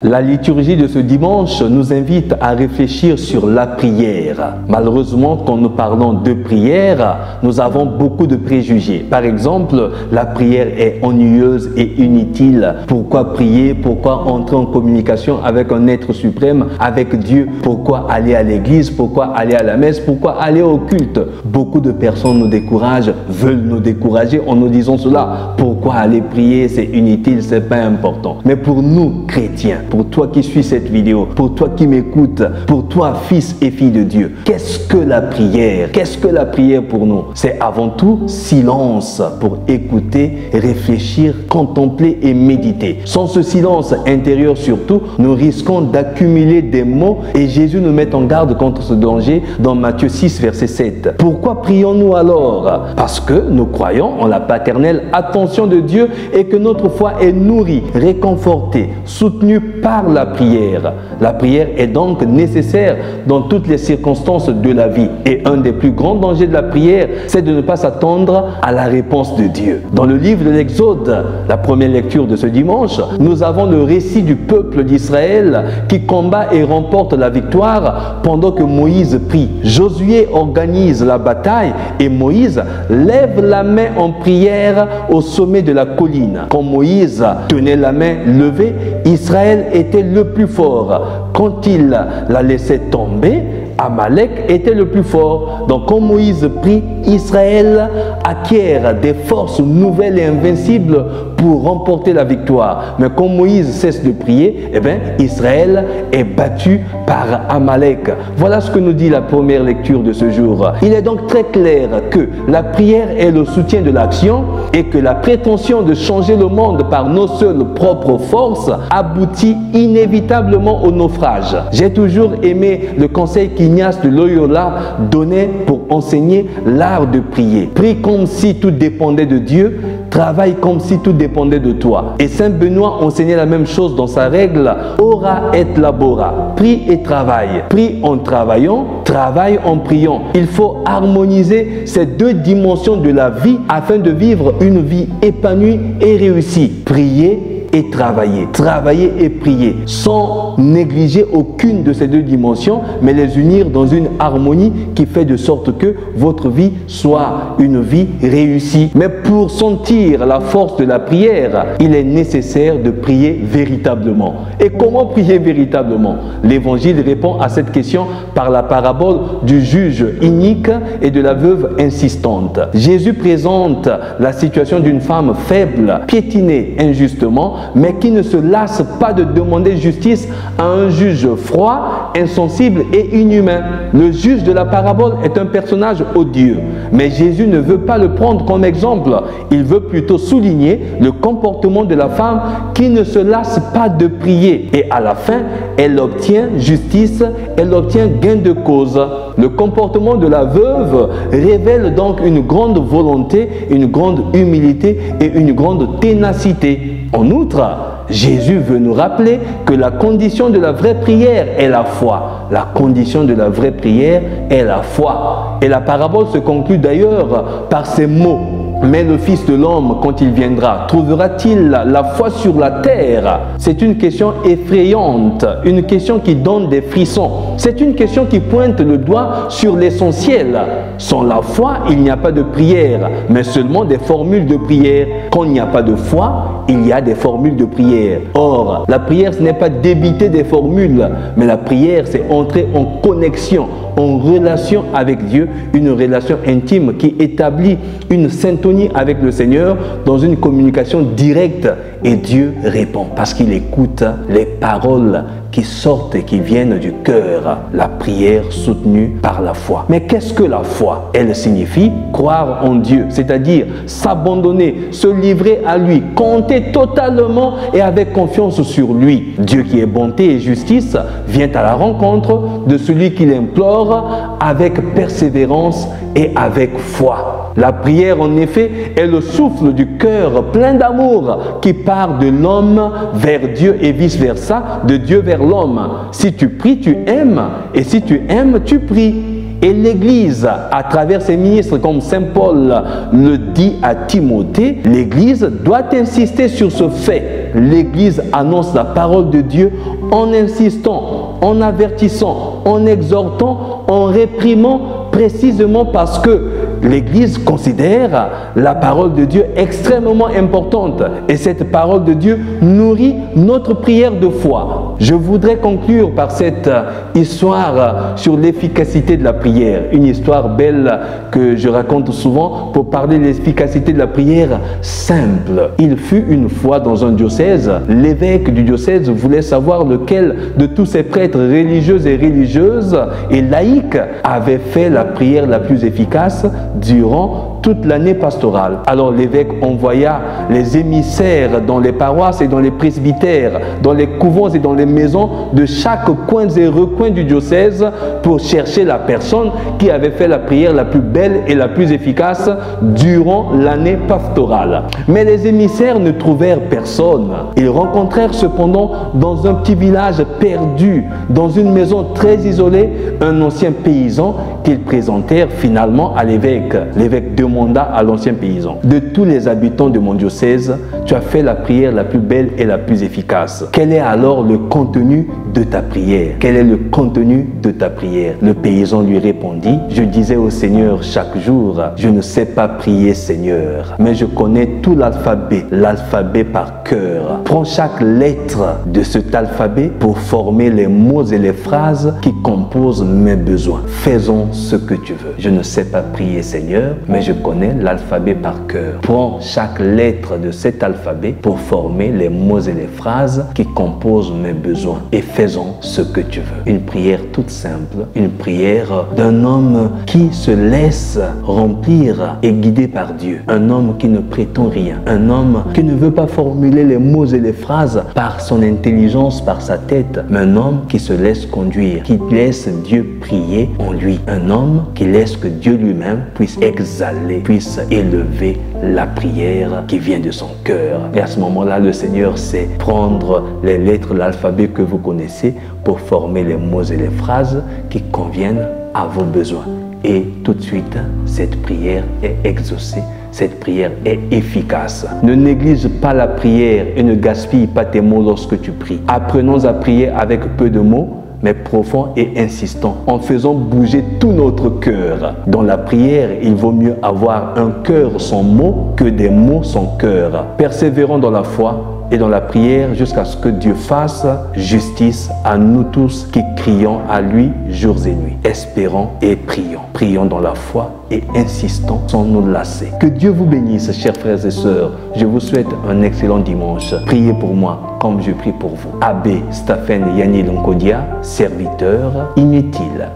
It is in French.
La liturgie de ce dimanche nous invite à réfléchir sur la prière. Malheureusement, quand nous parlons de prière, nous avons beaucoup de préjugés. Par exemple, la prière est ennuyeuse et inutile. Pourquoi prier? Pourquoi entrer en communication avec un être suprême, avec Dieu? Pourquoi aller à l'église? Pourquoi aller à la messe? Pourquoi aller au culte? Beaucoup de personnes nous découragent, veulent nous décourager en nous disant cela. Pourquoi aller prier? C'est inutile, c'est pas important. Mais pour nous, chrétiens, pour toi qui suis cette vidéo, pour toi qui m'écoutes, pour toi fils et fille de Dieu, qu'est-ce que la prière? Qu'est-ce que la prière pour nous? C'est avant tout silence pour écouter, réfléchir, contempler et méditer. Sans ce silence intérieur surtout, nous risquons d'accumuler des mots et Jésus nous met en garde contre ce danger dans Matthieu 6 verset 7. Pourquoi prions-nous alors? Parce que nous croyons en la paternelle attention de Dieu et que notre foi est nourrie, réconfortée, soutenue par la prière. La prière est donc nécessaire dans toutes les circonstances de la vie. Et un des plus grands dangers de la prière, c'est de ne pas s'attendre à la réponse de Dieu. Dans le livre de l'Exode, la première lecture de ce dimanche, nous avons le récit du peuple d'Israël qui combat et remporte la victoire pendant que Moïse prie. Josué organise la bataille et Moïse lève la main en prière au sommet de la colline. Quand Moïse tenait la main levée, Israël était le plus fort. Quand il la laissait tomber, Amalek était le plus fort. Donc quand Moïse prie, Israël acquiert des forces nouvelles et invincibles pour remporter la victoire. Mais quand Moïse cesse de prier, eh bien, Israël est battu par Amalek. Voilà ce que nous dit la première lecture de ce jour. Il est donc très clair que la prière est le soutien de l'action et que la prétention de changer le monde par nos seules propres forces aboutit inévitablement au naufrage. J'ai toujours aimé le conseil qu'Ignace de Loyola donnait pour enseigner l'art de prier. Prie comme si tout dépendait de Dieu, travaille comme si tout dépendait de toi. Et Saint Benoît enseignait la même chose dans sa règle Ora et labora. Prie et travaille. Prie en travaillant, travaille en priant. Il faut harmoniser ces deux dimensions de la vie afin de vivre une vie épanouie et réussie. Prier et travailler. Travailler et prier sans négliger aucune de ces deux dimensions, mais les unir dans une harmonie qui fait de sorte que votre vie soit une vie réussie. Mais pour sentir la force de la prière, il est nécessaire de prier véritablement. Et comment prier véritablement? L'Évangile répond à cette question par la parabole du juge inique et de la veuve insistante. Jésus présente la situation d'une femme faible, piétinée injustement, mais qui ne se lasse pas de demander justice à un juge froid, insensible et inhumain. Le juge de la parabole est un personnage odieux, mais Jésus ne veut pas le prendre comme exemple. Il veut plutôt souligner le comportement de la femme qui ne se lasse pas de prier. Et à la fin, elle obtient justice, elle obtient gain de cause. Le comportement de la veuve révèle donc une grande volonté, une grande humilité et une grande ténacité. En outre, Jésus veut nous rappeler que la condition de la vraie prière est la foi. La condition de la vraie prière est la foi. Et la parabole se conclut d'ailleurs par ces mots. Mais le Fils de l'homme, quand il viendra, trouvera-t-il la foi sur la terre? C'est une question effrayante, une question qui donne des frissons. C'est une question qui pointe le doigt sur l'essentiel. Sans la foi, il n'y a pas de prière, mais seulement des formules de prière. Quand il n'y a pas de foi, il y a des formules de prière. Or, la prière, ce n'est pas débiter des formules, mais la prière, c'est entrer en connexion, en relation avec Dieu, une relation intime qui établit une syntonie avec le Seigneur dans une communication directe. Et Dieu répond parce qu'il écoute les paroles qui sortent et qui viennent du cœur. La prière soutenue par la foi. Mais qu'est-ce que la foi? Elle signifie croire en Dieu, c'est-à-dire s'abandonner, se livrer à lui, compter totalement et avec confiance sur lui. Dieu qui est bonté et justice vient à la rencontre de celui qui l'implore avec persévérance et avec foi. La prière, en effet, est le souffle du cœur plein d'amour qui part de l'homme vers Dieu et vice-versa, de Dieu vers l'homme. Si tu pries, tu aimes, et si tu aimes, tu pries. Et l'Église, à travers ses ministres, comme Saint Paul le dit à Timothée, l'Église doit insister sur ce fait. L'Église annonce la parole de Dieu en insistant, en avertissant, en exhortant, en réprimant, précisément parce que l'Église considère la parole de Dieu extrêmement importante et cette parole de Dieu nourrit notre prière de foi. Je voudrais conclure par cette histoire sur l'efficacité de la prière, une histoire belle que je raconte souvent pour parler de l'efficacité de la prière simple. Il fut une fois dans un diocèse, l'évêque du diocèse voulait savoir lequel de tous ces prêtres religieux et religieuses et laïcs avait fait la prière la plus efficace durant toute l'année pastorale. Alors l'évêque envoya les émissaires dans les paroisses et dans les presbytères, dans les couvents et dans les maisons de chaque coin et recoin du diocèse pour chercher la personne qui avait fait la prière la plus belle et la plus efficace durant l'année pastorale. Mais les émissaires ne trouvèrent personne. Ils rencontrèrent cependant dans un petit village perdu, dans une maison très isolée, un ancien paysan qu'ils présentèrent finalement à l'évêque. L'évêque demanda à l'ancien paysan: de tous les habitants de mon diocèse, tu as fait la prière la plus belle et la plus efficace. Quel est alors le contenu de ta prière? Quel est le contenu de ta prière? Le paysan lui répondit: je disais au Seigneur chaque jour, je ne sais pas prier Seigneur, mais je connais tout l'alphabet par cœur. Prends chaque lettre de cet alphabet pour former les mots et les phrases qui composent mes besoins. Faisons ce que tu veux. Je ne sais pas prier Seigneur, mais je connais l'alphabet par cœur. Prends chaque lettre de cet alphabet pour former les mots et les phrases qui composent mes besoins. Et faisons ce que tu veux. Une prière toute simple, une prière d'un homme qui se laisse remplir et guider par Dieu. Un homme qui ne prétend rien. Un homme qui ne veut pas formuler les mots et les phrases par son intelligence, par sa tête, mais un homme qui se laisse conduire, qui laisse Dieu prier en lui. Un homme qui laisse que Dieu lui-même puisse exhaler, puisse élever la prière qui vient de son cœur. Et à ce moment-là, le Seigneur sait prendre les lettres de l'alphabet que vous connaissez pour former les mots et les phrases qui conviennent à vos besoins. Et tout de suite, cette prière est exaucée. Cette prière est efficace. Ne néglige pas la prière et ne gaspille pas tes mots lorsque tu pries. Apprenons à prier avec peu de mots, mais profond et insistant, en faisant bouger tout notre cœur. Dans la prière, il vaut mieux avoir un cœur sans mots que des mots sans cœur. Persévérons dans la foi et dans la prière jusqu'à ce que Dieu fasse justice à nous tous qui crions à lui jours et nuits. Espérons et prions. Prions dans la foi et insistons sans nous lasser. Que Dieu vous bénisse, chers frères et sœurs. Je vous souhaite un excellent dimanche. Priez pour moi comme je prie pour vous. Abbé Stephen Yanni Lonkodia, serviteur inutile.